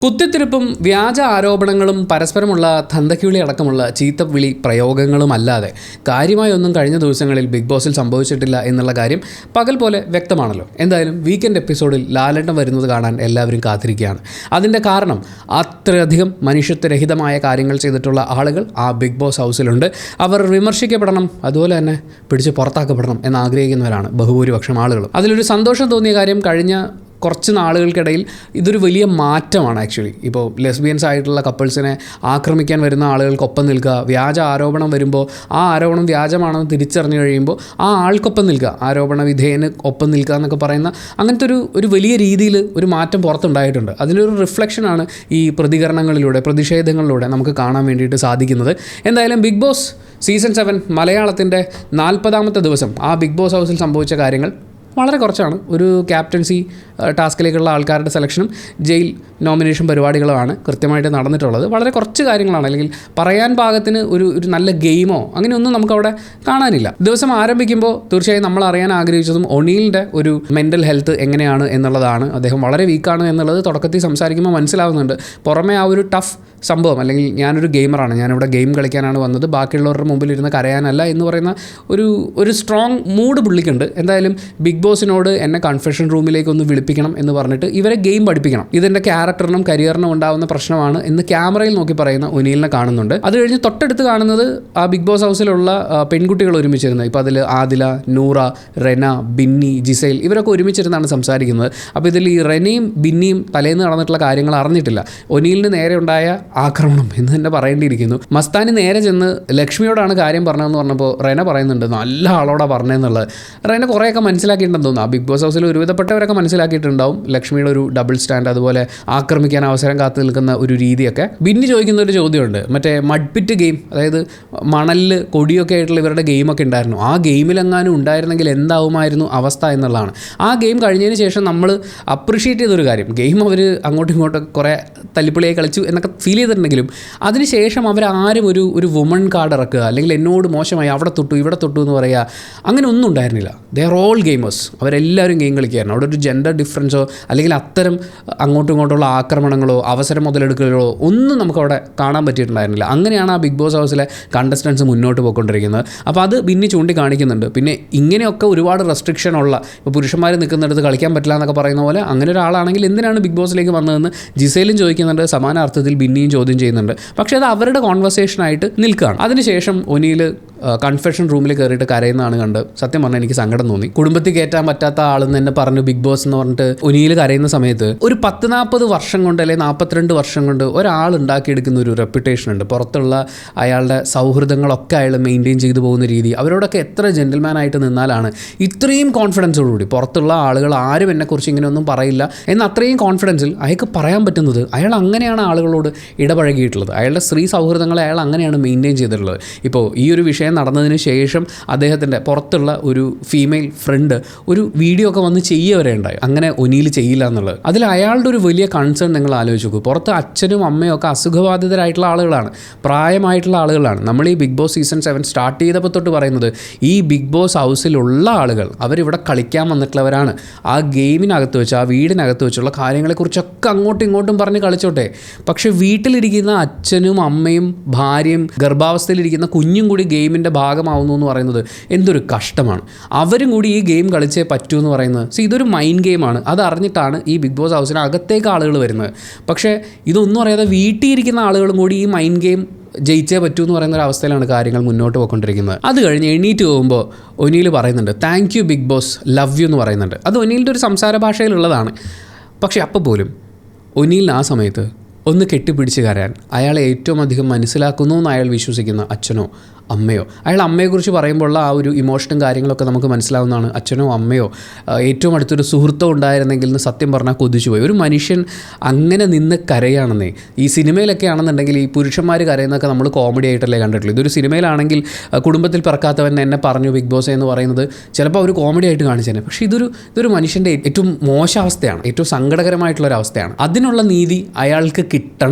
കുത്തിത്തിരിപ്പും വ്യാജ ആരോപണങ്ങളും പരസ്പരമുള്ള തന്തയ്ക്കുവിളി അടക്കമുള്ള ചീത്തവിളി പ്രയോഗങ്ങളുമല്ലാതെ കാര്യമായൊന്നും കഴിഞ്ഞ ദിവസങ്ങളിൽ ബിഗ് ബോസിൽ സംഭവിച്ചിട്ടില്ല എന്നുള്ള കാര്യം പകൽ പോലെ വ്യക്തമാണല്ലോ. എന്തായാലും വീക്കെൻഡ് എപ്പിസോഡിൽ ലാലേട്ടൻ വരുന്നത് കാണാൻ എല്ലാവരും കാത്തിരിക്കുകയാണ്. അതിൻ്റെ കാരണം അത്രയധികം മനുഷ്യത്വരഹിതമായ കാര്യങ്ങൾ ചെയ്തിട്ടുള്ള ആളുകൾ ആ ബിഗ് ബോസ് ഹൗസിലുണ്ട്. അവർ വിമർശിക്കപ്പെടണം, അതുപോലെ തന്നെ പിടിച്ച് പുറത്താക്കപ്പെടണം എന്നാഗ്രഹിക്കുന്നവരാണ് ബഹുഭൂരിപക്ഷം ആളുകളും. അതിലൊരു സന്തോഷം തോന്നിയ കാര്യം, കഴിഞ്ഞ കുറച്ച് നാളുകൾക്കിടയിൽ ഇതൊരു വലിയ മാറ്റമാണ്. ആക്ച്വലി ഇപ്പോൾ ലെസ്ബിയൻസ് ആയിട്ടുള്ള കപ്പിൾസിനെ ആക്രമിക്കാൻ വരുന്ന ആളുകൾക്കൊപ്പം നിൽക്കുക, വ്യാജ ആരോപണം വരുമ്പോൾ ആ ആരോപണം വ്യാജമാണെന്ന് തിരിച്ചറിഞ്ഞു കഴിയുമ്പോൾ ആ ആൾക്കൊപ്പം നിൽക്കുക, ആരോപണ വിധേയന് ഒപ്പം നിൽക്കുക എന്നൊക്കെ പറയുന്ന അങ്ങനത്തെ ഒരു വലിയ രീതിയിൽ ഒരു മാറ്റം പുറത്തുണ്ടായിട്ടുണ്ട്. അതിലൊരു റിഫ്ലക്ഷനാണ് ഈ പ്രതികരണങ്ങളിലൂടെ, പ്രതിഷേധങ്ങളിലൂടെ നമുക്ക് കാണാൻ വേണ്ടിയിട്ട് സാധിക്കുന്നത്. എന്തായാലും ബിഗ് ബോസ് സീസൺ 7 മലയാളത്തിൻ്റെ 40ാമത്തെ ദിവസം ആ ബിഗ് ബോസ് ഹൗസിൽ സംഭവിച്ച കാര്യങ്ങൾ വളരെ കുറച്ചാണ്. ഒരു ക്യാപ്റ്റൻസി ടാസ്കിലേക്കുള്ള ആൾക്കാരുടെ സെലക്ഷനും ജയിൽ നോമിനേഷൻ പരിപാടികളുമാണ് കൃത്യമായിട്ട് നടന്നിട്ടുള്ളത്. വളരെ കുറച്ച് കാര്യങ്ങളാണ്, അല്ലെങ്കിൽ പറയാൻ പാകത്തിന് ഒരു നല്ല ഗെയിമോ അങ്ങനെയൊന്നും നമുക്കവിടെ കാണാനില്ല. ദിവസം ആരംഭിക്കുമ്പോൾ തീർച്ചയായും നമ്മൾ അറിയാൻ ആഗ്രഹിച്ചതും ഒണീലിൻ്റെ ഒരു മെൻ്റൽ ഹെൽത്ത് എങ്ങനെയാണ് എന്നുള്ളതാണ്. അദ്ദേഹം വളരെ വീക്കാണ് എന്നുള്ളത് തുടക്കത്തിൽ സംസാരിക്കുമ്പോൾ മനസ്സിലാവുന്നുണ്ട്. പുറമേ ആ ഒരു ടഫ് സംഭവം, അല്ലെങ്കിൽ ഞാനൊരു ഗെയിമറാണ്, ഞാനിവിടെ ഗെയിം കളിക്കാനാണ് വന്നത്, ബാക്കിയുള്ളവരുടെ മുമ്പിൽ ഇരുന്ന് കരയാനല്ല എന്ന് പറയുന്ന ഒരു സ്ട്രോങ് മൂഡ് പുള്ളിക്കുണ്ട്. എന്തായാലും ബിഗ് ബോസിനോട് എന്നെ കൺഫെഷൻ റൂമിലേക്ക് ഒന്ന് വിളിപ്പിക്കണം എന്ന് പറഞ്ഞിട്ട് ഇവരെ ഗെയിം പഠിപ്പിക്കണം, ഇതെൻ്റെ ക്യാരക്ടറിനും കരിയറിനും ഉണ്ടാകുന്ന പ്രശ്നമാണ് എന്ന് ക്യാമറയിൽ നോക്കി പറയുന്ന ഒനീലിനെ കാണുന്നുണ്ട്. അത് കഴിഞ്ഞ് തൊട്ടടുത്ത് കാണുന്നത് ആ ബിഗ് ബോസ് ഹൗസിലുള്ള പെൺകുട്ടികൾ ഒരുമിച്ചിരുന്നത്. ഇപ്പോൾ അതിൽ ആദില, നൂറ, റെന, ബിന്നി, ജിസൈൽ ഇവരൊക്കെ ഒരുമിച്ചിരുന്നാണ് സംസാരിക്കുന്നത്. അപ്പോൾ ഇതിൽ ഈ റെനയും ബിന്നിയും തലേന്ന് നടന്നിട്ടുള്ള കാര്യങ്ങൾ അറിഞ്ഞിട്ടില്ല. ഒനീലിന് നേരെ ഉണ്ടായ ആക്രമണം എന്ന് തന്നെ പറയേണ്ടിയിരിക്കുന്നു. മസ്താനി നേരെ ചെന്ന് ലക്ഷ്മിയോടാണ് കാര്യം പറഞ്ഞതെന്ന് പറഞ്ഞപ്പോൾ റെന പറയുന്നുണ്ട് നല്ല ആളോടാ പറഞ്ഞതെന്നുള്ളത്. റെന കുറേയൊക്കെ മനസ്സിലാക്കിയിട്ടുണ്ടെന്ന് തോന്നുന്നു. ആ ബിഗ് ബോസ് ഹൗസിൽ ഒരുവിധപ്പെട്ടവരൊക്കെ മനസ്സിലാക്കിയിട്ടുണ്ടാവും ലക്ഷ്മിയുടെ ഒരു ഡബിൾ സ്റ്റാൻഡ്, അതുപോലെ ആക്രമിക്കാൻ അവസരം കാത്തു നിൽക്കുന്ന ഒരു രീതിയൊക്കെ. ബിന്നി ചോദിക്കുന്ന ഒരു ചോദ്യമുണ്ട്, മറ്റേ മഡ്പിറ്റ് ഗെയിം, അതായത് മണലിൽ കൊടിയൊക്കെ ആയിട്ടുള്ള ഇവരുടെ ഗെയിമൊക്കെ ഉണ്ടായിരുന്നു, ആ ഗെയിമിലെങ്ങാനും ഉണ്ടായിരുന്നെങ്കിൽ എന്താവുമായിരുന്നു അവസ്ഥ എന്നുള്ളതാണ്. ആ ഗെയിം കഴിഞ്ഞതിന് ശേഷം നമ്മൾ അപ്രിഷ്യേറ്റ് ചെയ്തൊരു കാര്യം, ഗെയിം അവർ അങ്ങോട്ടും ഇങ്ങോട്ടും കുറേ തല്ലിപ്പൊളിയായി കളിച്ചു എന്നൊക്കെ ഫീൽ ചെയ്തിട്ടുണ്ടെങ്കിലും അതിനുശേഷം അവരാരും ഒരു വുമൺ കാർഡ് ഇറക്കുക, അല്ലെങ്കിൽ എന്നോട് മോശമായി അവിടെ തൊട്ടു ഇവിടെ തൊട്ടു എന്ന് പറയുക, അങ്ങനെ ഒന്നും ഉണ്ടായിരുന്നില്ല. They are all gamers. അവരെല്ലാവരും ഗെയിം കളിക്കുകയായിരുന്നു. അവിടെ ഒരു ജെൻഡർ ഡിഫറൻസോ അല്ലെങ്കിൽ അത്തരം അങ്ങോട്ടും ഇങ്ങോട്ടുള്ള ആക്രമണങ്ങളോ അവസരം മുതലെടുക്കലോ ഒന്നും നമുക്കവിടെ കാണാൻ പറ്റിയിട്ടുണ്ടായിരുന്നില്ല. അങ്ങനെയാണ് ആ ബിഗ് ബോസ് ഹൗസിലെ കണ്ടസ്റ്റൻസ് മുന്നോട്ട് പോയിക്കൊണ്ടിരിക്കുന്നത്. അപ്പോൾ അത് പിന്നെ ചൂണ്ടിക്കാണിക്കുന്നുണ്ട്. പിന്നെ ഇങ്ങനെയൊക്കെ ഒരുപാട് റെസ്ട്രിക്ഷൻ ഉള്ള, ഇപ്പോൾ പുരുഷന്മാർ നിൽക്കുന്നിടത്ത് കളിക്കാൻ പറ്റില്ല എന്നൊക്കെ പറയുന്ന പോലെ അങ്ങനെ ഒരാളാണെങ്കിൽ എന്തിനാണ് ബിഗ് ബോസിലേക്ക് വന്നതെന്ന് ജിസേലും ചോദിക്കുന്നുണ്ട്, സമാന അർത്ഥത്തിൽ ബിന്നിയും ചോദ്യം ചെയ്യുന്നുണ്ട്. പക്ഷേ അത് അവരുടെ കോൺവെർസേഷനായിട്ട് നിൽക്കുകയാണ്. അതിനുശേഷം ഒനീൽ കൺഫെഷൻ റൂമിൽ കയറിയിട്ട് കരയുന്നതാണ് കണ്ട് സത്യം പറഞ്ഞാൽ എനിക്ക് സങ്കടം തോന്നി. കുടുംബത്തിൽ കയറ്റാൻ പറ്റാത്ത ആളെന്ന് തന്നെ പറഞ്ഞു ബിഗ് ബോസ് എന്ന് പറഞ്ഞിട്ട് ഒനീൽ കരയുന്ന സമയത്ത് ഒരു 40-40 വർഷം കൊണ്ട് അല്ലെങ്കിൽ 42 വർഷം കൊണ്ട് ഒരാൾ ഉണ്ടാക്കിയെടുക്കുന്ന ഒരു റെപ്യൂട്ടേഷൻ ഉണ്ട്. പുറത്തുള്ള അയാളുടെ സൗഹൃദങ്ങളൊക്കെ അയാൾ മെയിൻറ്റെയിൻ ചെയ്തു പോകുന്ന രീതി, അവരോടൊക്കെ എത്ര ജെന്റിൽമാനായിട്ട് നിന്നാലാണ് ഇത്രയും കോൺഫിഡൻസോടുകൂടി പുറത്തുള്ള ആളുകൾ ആരും എന്നെക്കുറിച്ച് ഇങ്ങനെയൊന്നും പറയില്ല എന്ന അത്രയും കോൺഫിഡൻസിൽ അയാൾക്ക് പറയാൻ പറ്റുന്നത്, അയാൾ അങ്ങനെയാണ് ആളുകളോട് ഇടപഴകിയിട്ടുള്ളത്. അയാളുടെ സ്ത്രീ സൗഹൃദങ്ങളെ അയാൾ അങ്ങനെയാണ് മെയിൻറ്റെയിൻ ചെയ്തിട്ടുള്ളത്. ഇപ്പോൾ ഈ ഒരു വിഷയം നടന്നതിന് ശേഷം അദ്ദേഹത്തിൻ്റെ പുറത്തുള്ള ഒരു ഫീമെയിൽ ഫ്രണ്ട് ഒരു വീഡിയോ ഒക്കെ വന്ന് ചെയ്യുക ഉണ്ടായി. അങ്ങനെ ഒനീൽ ചെയ്യില്ല എന്നുള്ളത്. അതിൽ അയാളുടെ ഒരു വലിയ കൺസേൺ നിങ്ങൾ ആലോചിച്ച് നോക്കൂ. പുറത്ത് അച്ഛനും അമ്മയും ഒക്കെ അസുഖബാധിതരായിട്ടുള്ള ആളുകളാണ്, പ്രായമായിട്ടുള്ള ആളുകളാണ്. നമ്മൾ ഈ ബിഗ് ബോസ് സീസൺ 7 സ്റ്റാർട്ട് ചെയ്തപ്പോൾ തൊട്ട് പറയുന്നത് ഈ ബിഗ് ബോസ് ഹൗസിലുള്ള ആളുകൾ അവരിവിടെ കളിക്കാൻ വന്നിട്ടുള്ളവരാണ്. ആ ഗെയിമിനകത്ത് വെച്ച്, ആ വീടിനകത്ത് വെച്ചുള്ള കാര്യങ്ങളെക്കുറിച്ചൊക്കെ അങ്ങോട്ടും ഇങ്ങോട്ടും പറഞ്ഞ് കളിച്ചോട്ടെ. പക്ഷേ വീട്ടിലിരിക്കുന്ന അച്ഛനും അമ്മയും ഭാര്യയും ഗർഭാവസ്ഥയിലിരിക്കുന്ന കുഞ്ഞും കൂടി ഗെയിമിൻ്റെ ഭാഗമാവുന്നു എന്ന് പറയുന്നത് എന്തൊരു കഷ്ടമാണ്. അവരും കൂടി ഈ ഗെയിം കളിച്ചേ പറ്റൂ എന്ന് പറയുന്നത്. ഇതൊരു മൈൻഡ് ഗെയിമാണ്. അത് അറിഞ്ഞിട്ടാണ് ഈ ബിഗ് ബോസ് ഹൗസിന് അകത്തേക്ക് ആളുകൾ വരുന്നത്. പക്ഷേ ഇതൊന്നും അറിയാതെ വീട്ടിലിരിക്കുന്ന ആളുകളും കൂടി ഈ മൈൻഡ് ഗെയിം ജയിച്ചേ പറ്റൂ എന്ന് പറയുന്ന ഒരു അവസ്ഥയിലാണ് കാര്യങ്ങൾ മുന്നോട്ട് പോയിക്കൊണ്ടിരിക്കുന്നത്. അത് കഴിഞ്ഞ് എണീറ്റ് പോകുമ്പോൾ ഒനീൽ പറയുന്നുണ്ട് thank you big boss, love you എന്ന് പറയുന്നുണ്ട്. അത് ഒനീലിൻ്റെ ഒരു സംസാര ഭാഷയിലുള്ളതാണ്. പക്ഷേ അപ്പോൾ പോലും ഒനീലിന് ആ സമയത്ത് ഒന്ന് കെട്ടിപ്പിടിച്ച് കരയാൻ, അയാളെ ഏറ്റവും അധികം മനസ്സിലാക്കുന്നു എന്ന് അയാൾ വിശ്വസിക്കുന്ന അച്ഛനോ അമ്മയോ, അയാൾ അമ്മയെക്കുറിച്ച് പറയുമ്പോഴുള്ള ആ ഒരു ഇമോഷനും കാര്യങ്ങളൊക്കെ നമുക്ക് മനസ്സിലാവുന്നതാണ്. അച്ഛനോ അമ്മയോ ഏറ്റവും അടുത്തൊരു സുഹൃത്തോ ഉണ്ടായിരുന്നെങ്കിൽ എന്ന് സത്യം പറഞ്ഞാൽ കൊതിച്ചുപോയി. ഒരു മനുഷ്യൻ അങ്ങനെ നിന്ന് കരയാണെന്നേ. ഈ സിനിമയിലൊക്കെ ആണെന്നുണ്ടെങ്കിൽ ഈ പുരുഷന്മാർ കരയുന്നതൊക്കെ നമ്മൾ കോമഡി ആയിട്ടല്ലേ കണ്ടിട്ടുള്ളൂ. ഇതൊരു സിനിമയിലാണെങ്കിൽ കുടുംബത്തിൽ പിറക്കാത്തവൻ എന്നെ പറഞ്ഞു ബിഗ് ബോസ് എന്ന് പറയുന്നത് ചിലപ്പോൾ അവർ കോമഡി ആയിട്ട് കാണിച്ചേനെ. പക്ഷേ ഇതൊരു മനുഷ്യൻ്റെ ഏറ്റവും മോശാവസ്ഥയാണ്, ഏറ്റവും സങ്കടകരമായിട്ടുള്ളൊരവസ്ഥയാണ്. അതിനുള്ള നീതി അയാൾക്ക്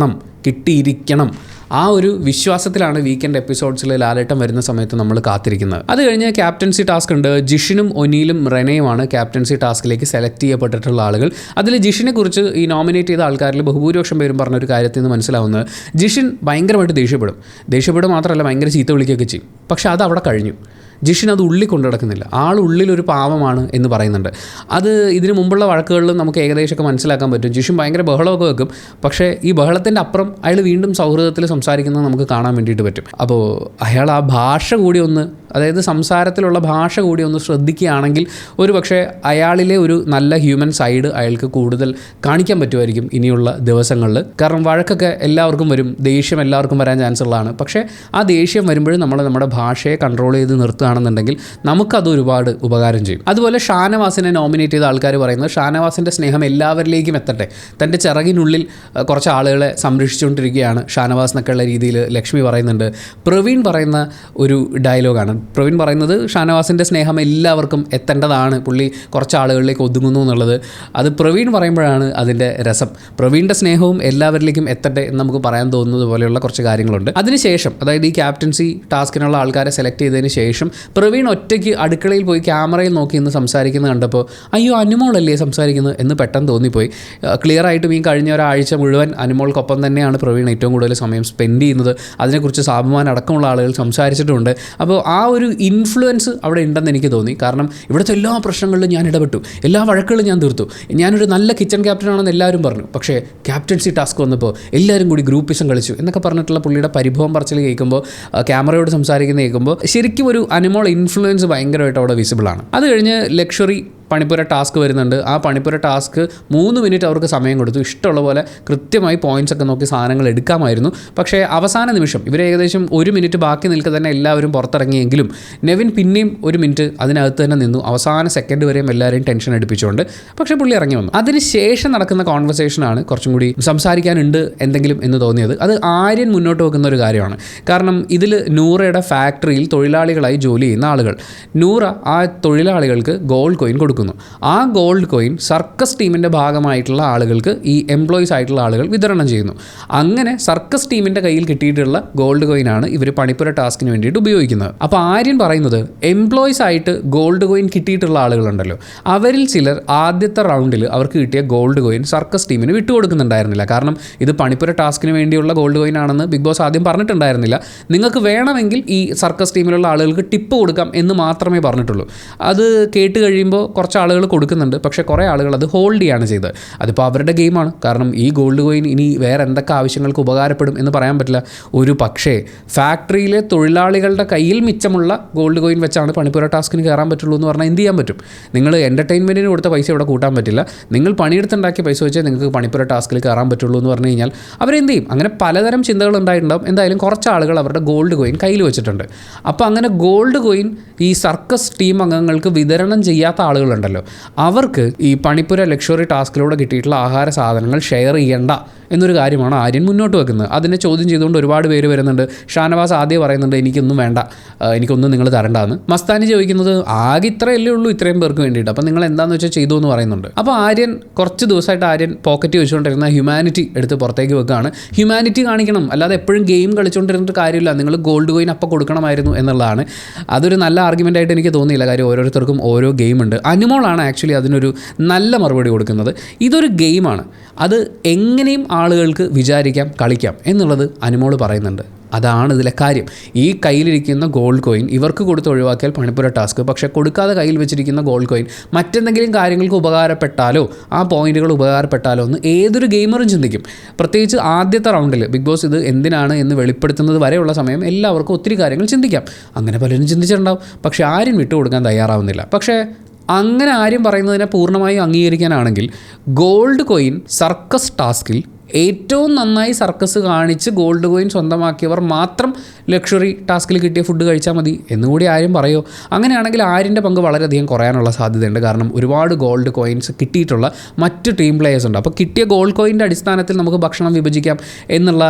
കിട്ടിയിരിക്കണം. ആ ഒരു വിശ്വാസത്തിലാണ് വീക്കെൻഡ് എപ്പിസോഡ്സിൽ ലാലേട്ടൻ വരുന്ന സമയത്ത് നമ്മൾ കാത്തിരിക്കുന്നത്. അത് കഴിഞ്ഞ് ക്യാപ്റ്റൻസി ടാസ്ക് ഉണ്ട്. ജിഷിനും ഒനീലും റെനയുമാണ് ക്യാപ്റ്റൻസി ടാസ്കിലേക്ക് സെലക്ട് ചെയ്യപ്പെട്ടിട്ടുള്ള ആളുകൾ. അതിൽ ജിഷിനെ കുറിച്ച് ഈ നോമിനേറ്റ് ചെയ്ത ആൾക്കാരിൽ ബഹുഭൂരിപക്ഷം പേരും പറഞ്ഞ ഒരു കാര്യത്തിൽ നിന്ന് മനസ്സിലാവുന്നത് ജിഷിൻ ഭയങ്കരമായിട്ട് ദേഷ്യപ്പെടും മാത്രമല്ല ഭയങ്കര ചീത്ത വിളിക്കുകയൊക്കെ ചെയ്യും. പക്ഷേ അത് അവിടെ കഴിഞ്ഞു. ജിഷിൻ അത് ഉള്ളിൽ കൊണ്ടു നടക്കുന്നില്ല. ആളുള്ളിലൊരു പാവമാണ് എന്ന് പറയുന്നുണ്ട്. അത് ഇതിന് മുമ്പുള്ള വഴക്കുകളിലും നമുക്ക് ഏകദേശമൊക്കെ മനസ്സിലാക്കാൻ പറ്റും. ജിഷിൻ ഭയങ്കര ബഹളമൊക്കെ വെക്കും. പക്ഷേ ഈ ബഹളത്തിൻ്റെ അപ്പുറം അയാൾ വീണ്ടും സൗഹൃദത്തിൽ സംസാരിക്കുന്നത് നമുക്ക് കാണാൻ വേണ്ടിയിട്ട് പറ്റും. അപ്പോൾ അയാൾ ആ ഭാഷ കൂടി ഒന്ന്, അതായത് സംസാരത്തിലുള്ള ഭാഷ കൂടി ഒന്ന് ശ്രദ്ധിക്കുകയാണെങ്കിൽ ഒരു പക്ഷേ അയാളിലെ ഒരു നല്ല ഹ്യൂമൻ സൈഡ് അയാൾക്ക് കൂടുതൽ കാണിക്കാൻ പറ്റുമായിരിക്കും ഇനിയുള്ള ദിവസങ്ങളിൽ. കാരണം വഴക്കൊക്കെ എല്ലാവർക്കും വരും, ദേഷ്യം എല്ലാവർക്കും വരാൻ ചാൻസ് ഉള്ളതാണ്. പക്ഷേ ആ ദേഷ്യം വരുമ്പോഴും നമ്മൾ നമ്മുടെ ഭാഷയെ കൺട്രോൾ ചെയ്ത് നിർത്തുകയാണെന്നുണ്ടെങ്കിൽ നമുക്കത് ഒരുപാട് ഉപകാരം ചെയ്യും. അതുപോലെ ഷാനവാസിനെ നോമിനേറ്റ് ചെയ്ത ആൾക്കാർ പറയുന്നത് ഷാനവാസിൻ്റെ സ്നേഹം എല്ലാവരിലേക്കും എത്തട്ടെ, തൻ്റെ ചിറകിനുള്ളിൽ കുറച്ച് ആളുകളെ സംരക്ഷിച്ചുകൊണ്ടിരിക്കുകയാണ് ഷാനവാസ് എന്നൊക്കെയുള്ള രീതിയിൽ ലക്ഷ്മി പറയുന്നുണ്ട്. പ്രവീൺ പറയുന്ന ഒരു ഡയലോഗാണ്. പ്രവീൺ പറയുന്നത് ഷാനവാസിൻ്റെ സ്നേഹം എല്ലാവർക്കും എത്തേണ്ടതാണ്, പുള്ളി കുറച്ച് ആളുകളിലേക്ക് ഒതുങ്ങുന്നു എന്നുള്ളത്. അത് പ്രവീൺ പറയുമ്പോഴാണ് അതിൻ്റെ രസം. പ്രവീണിൻ്റെ സ്നേഹവും എല്ലാവരിലേക്കും എത്തട്ടെ എന്ന് നമുക്ക് പറയാൻ തോന്നുന്നത് പോലെയുള്ള കുറച്ച് കാര്യങ്ങളുണ്ട്. അതിനുശേഷം, അതായത് ഈ ക്യാപ്റ്റൻസി ടാസ്കിനുള്ള ആൾക്കാരെ സെലക്ട് ചെയ്തതിന് ശേഷം പ്രവീൺ ഒറ്റയ്ക്ക് അടുക്കളയിൽ പോയി ക്യാമറയിൽ നോക്കി ഇന്ന് സംസാരിക്കുന്നത് കണ്ടപ്പോൾ അയ്യോ അനുമോളല്ലേ സംസാരിക്കുന്നത് എന്ന് പെട്ടെന്ന് തോന്നിപ്പോയി. ക്ലിയർ ആയിട്ടും ഈ കഴിഞ്ഞ ഒരാഴ്ച മുഴുവൻ അനുമോൾക്കൊപ്പം തന്നെയാണ് പ്രവീൺ ഏറ്റവും കൂടുതൽ സമയം സ്പെൻഡ് ചെയ്യുന്നത്. അതിനെക്കുറിച്ച് സാബുമാൻ അടക്കമുള്ള ആളുകൾ സംസാരിച്ചിട്ടുണ്ട്. അപ്പോൾ ആ ഒരു ഇൻഫ്ലുവൻസ് അവിടെ ഉണ്ടെന്ന് എനിക്ക് തോന്നി. കാരണം ഇവിടുത്തെ എല്ലാ പ്രശ്നങ്ങളിലും ഞാൻ ഇടപെട്ടു, എല്ലാ വഴക്കുകളും ഞാൻ തീർത്തു, ഞാനൊരു നല്ല കിച്ചൺ ക്യാപ്റ്റനാണെന്ന് എല്ലാവരും പറഞ്ഞു. പക്ഷേ ക്യാപ്റ്റൻസി ടാസ്ക് വന്നപ്പോൾ എല്ലാവരും കൂടി ഗ്രൂപ്പിസം കളിച്ചു എന്നൊക്കെ പറഞ്ഞിട്ടുള്ള പുള്ളിയുടെ പരിഭവം പറച്ചിൽ കേൾക്കുമ്പോൾ, ക്യാമറയോട് സംസാരിക്കുന്നത് കേൾക്കുമ്പോൾ ശരിക്കും ഒരു അനുമോൾ ഇൻഫ്ലുവൻസ് ഭയങ്കരമായിട്ട് അവിടെ വിസിബിളാണ്. അത് കഴിഞ്ഞ് ലക്ഷറി പണിപ്പുര ടാസ്ക് വരുന്നുണ്ട്. ആ പണിപ്പുര ടാസ്ക് 3 മിനിറ്റ് അവർക്ക് സമയം കൊടുത്തു. ഇഷ്ടമുള്ള പോലെ കൃത്യമായി പോയിൻറ്റ്സ് ഒക്കെ നോക്കി സാധനങ്ങൾ എടുക്കാമായിരുന്നു. പക്ഷേ അവസാന നിമിഷം ഇവർ ഏകദേശം 1 മിനിറ്റ് ബാക്കി നിൽക്കെ തന്നെ എല്ലാവരും പുറത്തിറങ്ങിയെങ്കിലും നെവിൻ പിന്നെയും 1 മിനിറ്റ് അതിനകത്ത് തന്നെ നിന്നു. അവസാന സെക്കൻഡ് വരെയും എല്ലാവരെയും ടെൻഷൻ എടുപ്പിച്ചുകൊണ്ട്. പക്ഷേ പുള്ളി ഇറങ്ങി വന്നു. അതിനുശേഷം നടക്കുന്ന കോൺവെർസേഷനാണ് കുറച്ചും കൂടി സംസാരിക്കാനുണ്ട് എന്തെങ്കിലും എന്ന് തോന്നിയത്. അത് ആര്യൻ മുന്നോട്ട് വെക്കുന്ന ഒരു കാര്യമാണ്. കാരണം ഇതിൽ നൂറയുടെ ഫാക്ടറിയിൽ തൊഴിലാളികളായി ജോലി ചെയ്യുന്ന ആളുകൾ, നൂറ ആ തൊഴിലാളികൾക്ക് ഗോൾഡ് കോയിൻ കൊടുക്കും. ആ ഗോൾഡ് കോയിൻ സർക്കസ് ടീമിൻ്റെ ഭാഗമായിട്ടുള്ള ആളുകൾക്ക്, ഈ എംപ്ലോയീസ് ആയിട്ടുള്ള ആളുകൾ വിതരണം ചെയ്യുന്നു. അങ്ങനെ സർക്കസ് ടീമിൻ്റെ കയ്യിൽ കിട്ടിയിട്ടുള്ള ഗോൾഡ് കോയിനാണ് ഇവർ പണിപ്പുര ടാസ്കിന് വേണ്ടിയിട്ട് ഉപയോഗിക്കുന്നത്. അപ്പോൾ ആര്യൻ പറയുന്നത് എംപ്ലോയീസ് ആയിട്ട് ഗോൾഡ് കോയിൻ കിട്ടിയിട്ടുള്ള ആളുകളുണ്ടല്ലോ, അവരിൽ ചിലർ ആദ്യത്തെ റൗണ്ടിൽ അവർക്ക് കിട്ടിയ ഗോൾഡ് കോയിൻ സർക്കസ് ടീമിന് വിട്ടുകൊടുക്കുന്നുണ്ടായിരുന്നില്ല. കാരണം ഇത് പണിപ്പുര ടാസ്കിന് വേണ്ടിയുള്ള ഗോൾഡ് കോയിൻ ആണെന്ന് ബിഗ് ബോസ് ആദ്യം പറഞ്ഞിട്ടുണ്ടായിരുന്നില്ല. നിങ്ങൾക്ക് വേണമെങ്കിൽ ഈ സർക്കസ് ടീമിലുള്ള ആളുകൾക്ക് ടിപ്പ് കൊടുക്കാം എന്ന് മാത്രമേ പറഞ്ഞിട്ടുള്ളൂ. അത് കേട്ട് കഴിയുമ്പോൾ കുറച്ച് ആളുകൾ കൊടുക്കുന്നുണ്ട്. പക്ഷേ കുറേ ആളുകൾ അത് ഹോൾഡ് ചെയ്യാണ് ചെയ്തത്. അതിപ്പോൾ അവരുടെ ഗെയിമാണ്. കാരണം ഈ ഗോൾഡ് കോയിൻ ഇനി വേറെ എന്തൊക്കെ ആവശ്യങ്ങൾക്ക് ഉപകാരപ്പെടും എന്ന് പറയാൻ പറ്റില്ല. ഒരു പക്ഷേ ഫാക്ടറിയിലെ തൊഴിലാളികളുടെ കയ്യിൽ മിച്ചമുള്ള ഗോൾഡ് കോയിൻ വെച്ചാണ് പണിപ്പുര ടാസ്കിന് കയറാൻ പറ്റുള്ളൂ എന്ന് പറഞ്ഞാൽ എന്ത് ചെയ്യാൻ പറ്റും? നിങ്ങൾ എൻ്റർടൈൻമെൻറ്റിന് കൊടുത്ത പൈസ ഇവിടെ കൂട്ടാൻ പറ്റില്ല. നിങ്ങൾ പണിയെടുത്തുണ്ടാക്കിയ പൈസ വെച്ചേ നിങ്ങൾക്ക് പണിപ്പുര ടാസ്കിൽ കയറാൻ പറ്റുള്ളൂ എന്ന് പറഞ്ഞു കഴിഞ്ഞാൽ അവരെന്ത് ചെയ്യും? അങ്ങനെ പലതരം ചിന്തകൾ ഉണ്ടായിട്ടുണ്ടാവും. എന്തായാലും കുറച്ച് ആളുകൾ അവരുടെ ഗോൾഡ് കോയിൻ കയ്യിൽ വെച്ചിട്ടുണ്ട്. അപ്പോൾ അങ്ങനെ ഗോൾഡ് കോയിൻ ഈ സർക്കസ് ടീം അംഗങ്ങൾക്ക് വിതരണം ചെയ്യാത്ത ആളുകളുണ്ടല്ലോ, അവർക്ക് ഈ പണിപ്പുര ലക്ഷറി ടാസ്കിലൂടെ കിട്ടിയിട്ടുള്ള ആഹാര സാധനങ്ങൾ ഷെയർ ചെയ്യേണ്ട എന്നൊരു കാര്യമാണ് ആര്യൻ മുന്നോട്ട് വെക്കുന്നത്. അതിനെ ചോദ്യം ചെയ്തുകൊണ്ട് ഒരുപാട് പേര് വരുന്നുണ്ട്. ഷാനവാസ് ആദ്യം പറയുന്നുണ്ട് എനിക്കൊന്നും വേണ്ട, എനിക്കൊന്നും നിങ്ങൾ തരണ്ടെന്ന്. മസ്താനി ചോദിക്കുന്നത് ആകെ ഇത്രയല്ലേ ഉള്ളൂ ഇത്രയും പേർക്ക് വേണ്ടിയിട്ട്, അപ്പോൾ നിങ്ങൾ എന്താണെന്ന് വെച്ചാൽ ചെയ്തു എന്ന് പറയുന്നുണ്ട്. അപ്പോൾ ആര്യൻ കുറച്ച് ദിവസമായിട്ട് ആര്യൻ പോക്കറ്റ് വെച്ചുകൊണ്ടിരുന്ന ഹ്യൂമാനിറ്റി എടുത്ത് പുറത്തേക്ക് വെക്കുകയാണ്. ഹ്യൂമാനിറ്റി കാണിക്കണം, അല്ലാതെ എപ്പോഴും ഗെയിം കളിച്ചുകൊണ്ടിരുന്നിട്ട് കാര്യമില്ല, നിങ്ങൾ ഗോൾഡ് കോയിൻ അപ്പോൾ കൊടുക്കണമായിരുന്നു എന്നുള്ളതാണ്. അതൊരു നല്ല ആർഗ്യുമെൻ്റ് ആയിട്ട് എനിക്ക് തോന്നിയില്ല. കാര്യം ഓരോരുത്തർക്കും ഓരോ ഗെയിമുണ്ട്. അനുമോളാണ് ആക്ച്വലി അതിനൊരു നല്ല മറുപടി കൊടുക്കുന്നത്. ഇതൊരു ഗെയിമാണ്, അത് എങ്ങനെയും ആളുകൾക്ക് വിചാരിക്കാം, കളിക്കാം എന്നുള്ളത് അനുമോൾ പറയുന്നുണ്ട്. അതാണ് ഇതിലെ കാര്യം. ഈ കയ്യിലിരിക്കുന്ന ഗോൾഡ് കോയിൻ ഇവർക്ക് കൊടുത്ത് ഒഴിവാക്കിയാൽ പണിപ്പുര ടാസ്ക്. പക്ഷേ കൊടുക്കാതെ കയ്യിൽ വെച്ചിരിക്കുന്ന ഗോൾഡ് കോയിൻ മറ്റെന്തെങ്കിലും കാര്യങ്ങൾക്ക് ഉപകാരപ്പെട്ടാലോ ആ പോയിന്റുകൾ ഉപകാരപ്പെട്ടാലോ എന്ന് ഏതൊരു ഗെയിമറും ചിന്തിക്കും. പ്രത്യേകിച്ച് ആദ്യത്തെ റൗണ്ടിൽ ബിഗ് ബോസ് ഇത് എന്തിനാണ് എന്ന് വെളിപ്പെടുത്തുന്നത് വരെയുള്ള സമയം എല്ലാവർക്കും ഒത്തിരി കാര്യങ്ങൾ ചിന്തിക്കാം. അങ്ങനെ പലരും ചിന്തിച്ചിട്ടുണ്ടാവും. പക്ഷേ ആരും വിട്ടുകൊടുക്കാൻ തയ്യാറാവുന്നില്ല. പക്ഷേ അങ്ങനെ ആരും പറയുന്നതിനെ പൂർണ്ണമായും അംഗീകരിക്കാനാണെങ്കിൽ ഗോൾഡ് കോയിൻ സർക്കസ് ടാസ്കിൽ ഏറ്റവും നന്നായി സർക്കസ് കാണിച്ച് ഗോൾഡ് കോയിൻ സ്വന്തമാക്കിയവർ മാത്രം ലക്ഷറി ടാസ്കിൽ കിട്ടിയ ഫുഡ് കഴിച്ചാൽ മതി എന്നുകൂടി ആരും പറയുമോ? അങ്ങനെയാണെങ്കിൽ ആര്യൻ്റെ പങ്ക് വളരെയധികം കുറയാനുള്ള സാധ്യതയുണ്ട്. കാരണം ഒരുപാട് ഗോൾഡ് കോയിൻസ് കിട്ടിയിട്ടുള്ള മറ്റ് ടീം പ്ലേയേഴ്സ് ഉണ്ട്. അപ്പോൾ കിട്ടിയ ഗോൾഡ് കോയിൻ്റെ അടിസ്ഥാനത്തിൽ നമുക്ക് ഭക്ഷണം വിഭജിക്കാം എന്നുള്ള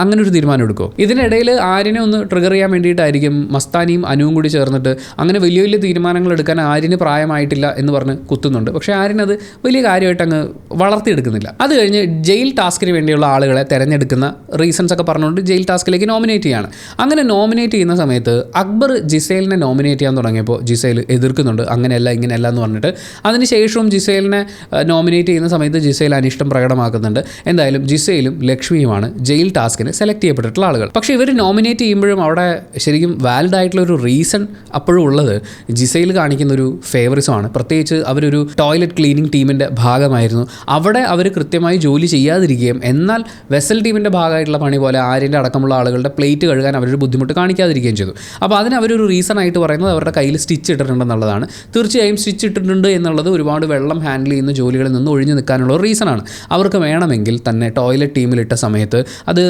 അങ്ങനെ ഒരു തീരുമാനം എടുക്കുമോ? ഇതിനിടയിൽ ആര്യനെ ഒന്ന് ട്രിഗർ ചെയ്യാൻ വേണ്ടിയിട്ടായിരിക്കും മസ്താനിയും അനുവും കൂടി ചേർന്നിട്ട് അങ്ങനെ വലിയ വലിയ തീരുമാനങ്ങൾ എടുക്കാൻ ആര്യന് പ്രായമായിട്ടില്ല എന്ന് പറഞ്ഞ് കുത്തുന്നുണ്ട്. പക്ഷേ ആര്യൻ അത് വലിയ കാര്യമായിട്ട് അങ്ങ് വളർത്തിയെടുക്കുന്നില്ല. അത് കഴിഞ്ഞ് ജയിൽ ടാസ്കിന് ടാസ്കിന് വേണ്ടിയുള്ള ആളുകളെ തിരഞ്ഞെടുക്കുന്ന റീസൺസ് ഒക്കെ പറഞ്ഞുകൊണ്ട് ജയിൽ ടാസ്കിലേക്ക് നോമിനേറ്റ് ചെയ്യാണ്. അങ്ങനെ നോമിനേറ്റ് ചെയ്യുന്ന സമയത്ത് അക്ബർ ജിസേലിനെ നോമിനേറ്റ് ചെയ്യാൻ തുടങ്ങിയപ്പോൾ ജിസേൽ എതിർക്കുന്നുണ്ട്, അങ്ങനെയല്ല ഇങ്ങനെയല്ല എന്ന് പറഞ്ഞിട്ട്. അതിനുശേഷവും ജിസേലിനെ നോമിനേറ്റ് ചെയ്യുന്ന സമയത്ത് ജിസേൽ അനിഷ്ടം പ്രകടമാക്കുന്നുണ്ട്. എന്തായാലും ജിസേലും ലക്ഷ്മിയുമാണ് ജയിൽ ടാസ്കിന് സെലക്ട് ചെയ്യപ്പെട്ടിട്ടുള്ള ആളുകൾ. പക്ഷേ ഇവർ നോമിനേറ്റ് ചെയ്യുമ്പോഴും അവിടെ ശരിക്കും വാലിഡ് ആയിട്ടുള്ള ഒരു റീസൺ അപ്പോഴും ഉള്ളത് ജിസേൽ കാണിക്കുന്ന ഒരു ഫേവറിസമാണ്. പ്രത്യേകിച്ച് അവരൊരു ടോയ്ലറ്റ് ക്ലീനിങ് ടീമിൻ്റെ ഭാഗമായിരുന്നു. അവിടെ അവർ കൃത്യമായി ജോലി ചെയ്യാതിരിക്കുകയും എന്നാൽ വെസൽ ടീമിൻ്റെ ഭാഗമായിട്ടുള്ള പണി പോലെ ആര്യൻ്റെ അടക്കമുള്ള ആളുകളുടെ പ്ലേറ്റ് കഴുകാൻ അവരൊരു ബുദ്ധിമുട്ട് കാണിക്കാതിരിക്കുകയും ചെയ്തു. അപ്പോൾ അതിന് അവരൊരു റീസൺ ആയിട്ട് പറയുന്നത് അവരുടെ കയ്യിൽ സ്റ്റിച്ച് ഇട്ടിട്ടുണ്ടെന്നുള്ളതാണ്. തീർച്ചയായും സ്റ്റിച്ച് ഇട്ടിട്ടുണ്ട് എന്നുള്ളത് ഒരുപാട് വെള്ളം ഹാൻഡിൽ ചെയ്യുന്ന ജോലികളിൽ നിന്ന് ഒഴിഞ്ഞു നിൽക്കാനുള്ള ഒരു റീസണാണ്. അവർക്ക് വേണമെങ്കിൽ തന്നെ ടോയ്ലറ്റ് ടീമിലിട്ട സമയത്ത് അത്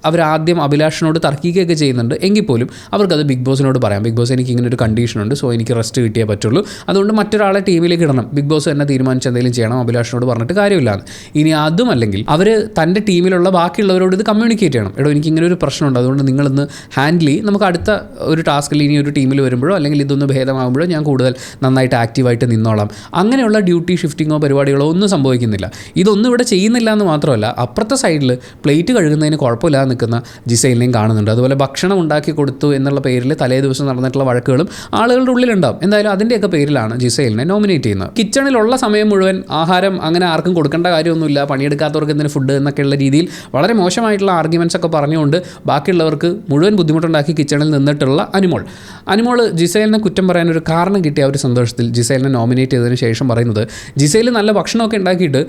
അവരാദ്യം അഭിലാഷിനോട് തർക്കിക്കുകയൊക്കെ ചെയ്യുന്നുണ്ട്. എങ്കിൽ പോലും അവർക്കത് ബിഗ് ബോസിനോട് പറയാം, ബിഗ് ബോസ് എനിക്ക് ഇങ്ങനെ ഒരു കണ്ടീഷനുണ്ട്, സോ എനിക്ക് റെസ്റ്റ് കിട്ടിയേ പറ്റുള്ളൂ, അതുകൊണ്ട് മറ്റൊരാളെ ടീമിലേക്ക് ഇടണം, ബിഗ് ബോസ് തന്നെ തീരുമാനിച്ച് എന്തെങ്കിലും ചെയ്യണം, അഭിലാഷിനോട് പറഞ്ഞിട്ട് കാര്യമില്ലാന്ന്. ഇനി അതുമല്ലെങ്കിൽ അവർ തൻ്റെ ടീമിലുള്ള ബാക്കിയുള്ളവരോട് ഇത് കമ്മ്യൂണിക്കേറ്റ് ചെയ്യണം. എടോ എനിക്ക് ഇങ്ങനെ ഒരു പ്രശ്നമുണ്ട്, അതുകൊണ്ട് നിങ്ങളിന്ന് ഹാൻഡിൽ ചെയ്യും, നമുക്ക് അടുത്ത ഒരു ടാസ്കിൽ ഇനി ഒരു ടീമിൽ വരുമ്പോഴോ അല്ലെങ്കിൽ ഇതൊന്ന് ഭേദമാകുമ്പോഴോ ഞാൻ കൂടുതൽ നന്നായിട്ട് ആക്റ്റീവായിട്ട് നിന്നോളാം. അങ്ങനെയുള്ള ഡ്യൂട്ടി ഷിഫ്റ്റിങ്ങോ പരിപാടികളോ ഒന്നും സംഭവിക്കുന്നില്ല. ഇതൊന്നും ഇവിടെ ചെയ്യുന്നില്ല എന്ന് മാത്രമല്ല, അപ്പുറത്തെ സൈഡിൽ പ്ലേറ്റ് കഴുകുന്നതിന് കുഴപ്പമില്ലാതെ നിൽക്കുന്ന ജിസൈലിനെയും കാണുന്നുണ്ട്. അതുപോലെ ഭക്ഷണം ഉണ്ടാക്കി കൊടുത്തു എന്നുള്ള പേരിൽ തലേ ദിവസം നടന്നിട്ടുള്ള വഴക്കുകളും ആളുകളുടെ ഉള്ളിലുണ്ടാവും. എന്തായാലും അതിൻ്റെയൊക്കെ പേരിലാണ് ജിസൈലിനെ നോമിനേറ്റ് ചെയ്യുന്നത്. കിച്ചണിലുള്ള സമയം മുഴുവൻ ആഹാരം അങ്ങനെ ആർക്കും കൊടുക്കേണ്ട കാര്യമൊന്നുമില്ല, പണിയെടുക്കാത്തവർക്ക് എന്തിന് ഫുഡ് എന്നൊക്കെയുള്ള രീതിയിൽ വളരെ മോശമായിട്ടുള്ള ആർഗ്യുമെൻറ്റ്സ് ഒക്കെ പറഞ്ഞുകൊണ്ട് ബാക്കിയുള്ളവർക്ക് മുഴുവൻ ബുദ്ധിമുട്ടുണ്ടാക്കി കിച്ചണിൽ നിന്നിട്ടുള്ള അനുമോൾ ജിസൈലിനെ കുറ്റം പറയാനൊരു കാരണം കിട്ടിയ ഒരു സന്തോഷത്തിൽ ജിസൈലിനെ നോമിനേറ്റ് ചെയ്തതിന് ശേഷം പറയുന്നത്, ജിസൈൽ നല്ല ഭക്ഷണമൊക്കെ ഉണ്ടാക്കിയിട്ട്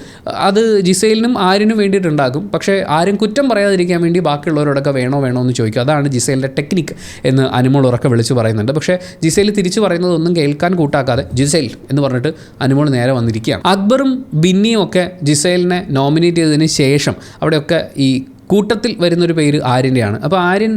അത് ജിസൈലിനും ആര്യനും വേണ്ടിയിട്ടുണ്ടാക്കും, പക്ഷേ ആരും കുറ്റം പറയാതിരിക്കാൻ വേണ്ടി ബാക്കിയുള്ളവരോടൊക്കെ വേണോ എന്ന് ചോദിക്കും. അതാണ് ജിസൈലിൻ്റെ ടെക്നിക്ക് എന്ന് അനുമോൾ ഉറക്കെ വിളിച്ച് പറയുന്നുണ്ട്. പക്ഷേ ജിസൈൽ തിരിച്ചു പറയുന്നതൊന്നും കേൾക്കാൻ കൂട്ടാക്കാതെ ജിസൈൽ എന്ന് പറഞ്ഞിട്ട് അനുമോൾ നേരെ വന്നിരിക്കുകയാണ്. അക്ബറും ബിന്നിയും ഒക്കെ ജിസൈലിനെ നോമിനേറ്റ് ചെയ്തതിന് ശേഷം അവിടെയൊക്കെ ഈ കൂട്ടത്തിൽ വരുന്നൊരു പേര് ആര്യൻ്റെയാണ്. അപ്പോൾ ആര്യൻ